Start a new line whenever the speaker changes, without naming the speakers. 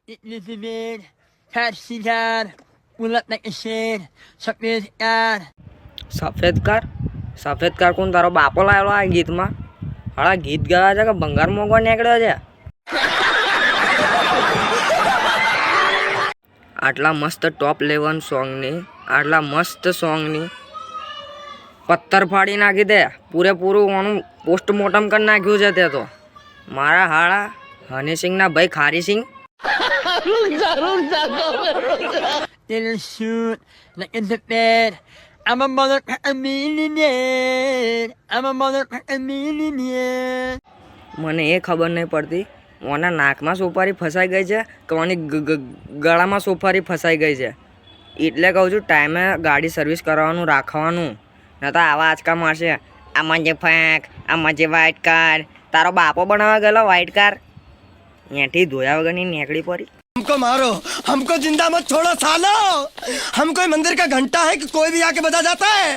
Elizabeth, Taxicab, Ulap like a shed, Socrates car.
સફેદ car કોણ તારો બાપો લાવેલો આ ગીતમાં? હાળા ગીત ગાવા છે કે ભંગાર મોગવા નીકળ્યો છે? આટલા મસ્ત ટોપ 11 સોંગની, આટલા મસ્ત સોંગની પથ્થર ફાડી નાખી દે, પૂરેપૂરું આનું પોસ્ટમોર્ટમ કરી નાખ્યું છે તે તો. મારા હાળા હનીસિંગના ભાઈ ખારીસિંગ
Little shoot, like in the bed. I'm a motherfucking millionaire. I'm a motherfucking millionaire.
મને એ ખબર નહીં પડતી ઓના નાકમાં સોપારી ફસાઈ ગઈ છે કે ઓની ગળામાં સોપારી ફસાઈ ગઈ છે. એટલે કહું છું ટાઈમે ગાડી સર્વિસ કરાવવાનું રાખવાનું, ન તો આવા આંચકા મારશે. આમાં જે ફેંક, આમાં જે વ્હાઇટ કાર, તારો બાપો બનાવવા ગયેલો વ્હાઇટ કાર, એઠી ધોયા વગરની નેકડી પડી.
हमको मारो, हमको जिंदा मत छोड़ो सालो. हम कोई मंदिर का घंटा है कि कोई भी आके बजा जाता है.